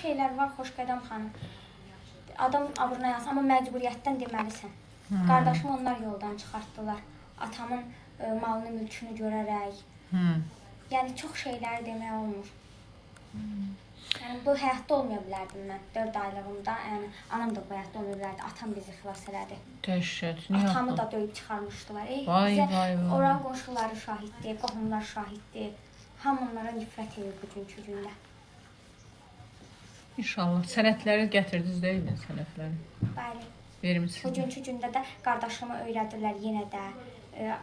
şeylər var, Xoşqədəm xanım. Adam abrına yazsın, amma məcburiyyətdən deməlisən. Qardaşımı onlar yoldan çıxartdılar. Atamın malını, mülkünü görərək. Yəni, çox şeyləri demək olmur. Yəni, bu həyatda olmaya bilərdim mən. 4 aylığımda, yəni, anam da bu həyatda olmaya bilərdi. Atam bizi xilas elədi. Dəhşət, niyə? Atamı da döyüb çıxarmışdılar. Vay, vay, vay. Oran qonşuları şahiddir, qohumlar şahiddir. Hamı onlara nifrət edir bugünkü gündə. İnşallah. Sənədləri gətirdiniz deyilmi, sənədləri? Bəli. Vermişsiniz. Bugünkü gündə də qardaşımı öyrədirlər yenə də.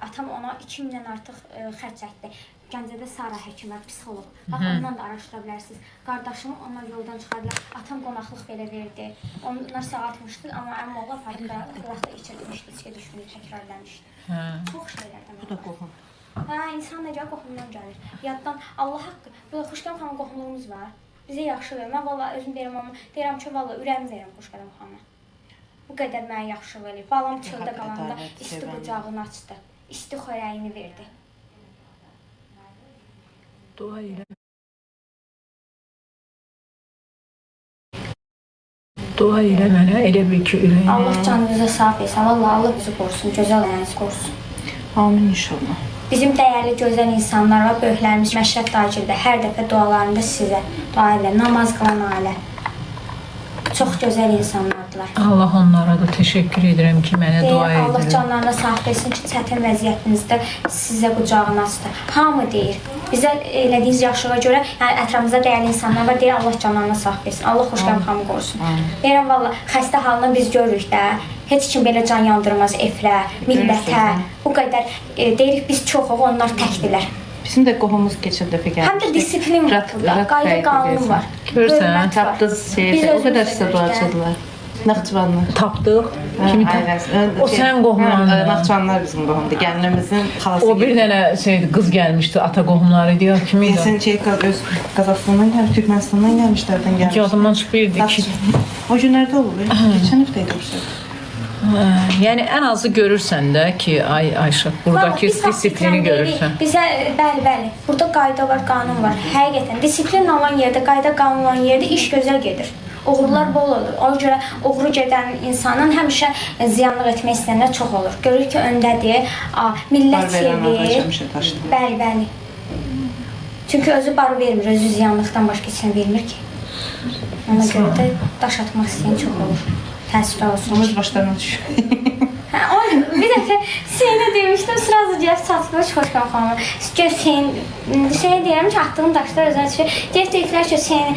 Atam ona 2000-dən artıq xərc çəkdi. Gəncədə Sara həkimə, psixoloq. Bax, ondan da araşdıra bilərsiniz. Qardaşımı onlar yoldan çıxardılar. Atam qonaqlıq belə verdi. Onlar sağaltmışdı, amma əmim oğlu xıraqda içirmişdi, içki düşkünü təkrarlamışdı. Çox şeylərdən. Bu da qohum. Hə, insan necə qohumdan gəlir. Yaddan, Allah haqqı, burada Xoşqədəm xanım qohumluğumuz var. Bizə yaxşı verir. Mən valla özüm deyirəm, amma deyirəm ki, valla ürəyimi verirəm Xoşqədəm xanıma. Bu qədər mənə yaxşı verir. Balam çöldə qalanda isti qucağını açdı. İsti xörəyini verdi. Dua elə. Dua elə mənə, elə bil ki, ürəyini. Allah canınıza sağ versin. Valla Allah bizi qorusun, gözəl ayağınızı qorusun. Amin inşallah. Bizim dəyərli, gözəl insanlar var, böyüklərimiz Məşrəf Dagildə hər dəfə dualarında sizə dua edirlər, namaz qılan ailə. Çox gözəl insanlardılar. Allah onlara da təşəkkür edirəm ki, mənə dua edir. Allah canlarına sağ versin ki, çətin vəziyyətinizdə sizə qucağını açdı. Hamı deyir, bizə elədiyiniz yaxşılığa görə, yəni ətrafımızda dəyərli insanlar var, deyir Allah canlarına sağ versin, Allah Xoşqədəm xanımı qorusun. Deyirəm, valla xəstə halını biz görürük də, heç kim belə can yandırmaz eflə, millətə, bu qədər deyirik biz çoxuq, onlar təkdirlər. Bizim də qohumuz keçən dəfə gəlmişdi. Həm də disiplin var burada, qayda qanun var. Görürsən, tapdınız şeydə, o qədər sizə duacıdılar. Naxçıvanlar. Tapdıq. Kimi tapdıq? O sənin qohumandır. Naxçıvanlar bizim qohumdur. Gəlinimizin xalası. O bir dənə qız gəlmişdi, ata qohumları idi, kim idi? Sən öz Qazaxıstandan gəlmiş, Türkmenistandan gəlmişlərdən gəlmiş. İki adımdan çıxırdı ki. O günlərdə olur, keçən həftə idi o şey. Yəni ən azı görürsən də ki, Ayşə, buradakı disiplini görürsən. Bizə bəli, burada qayda var, qanun var. Həqiqətən disiplin olan yerdə, qayda qanun olan yerdə iş gözəl gedir. Oğurlar bol olur. Ona görə oğru gedən insanın həmişə ziyanlıq etmək istəyənlər çox olur. Görür ki, öndədir, millət sevir. Bəli. Çünki özü barı vermir, özü ziyanlıqdan başqa heç nə vermir ki. Ona görə də daş atmaq istəyən çox olur. Təəssüf olsun. Omuz başlarına düşür. Bir dəfə Hüseynə demişdim, sırası gəlib çatılmış Xoşqədəm xanıma. Hüseynə deyirəm ki, atdığım daşlar özünə düşür. Deyib deyirlər ki, Hüseynə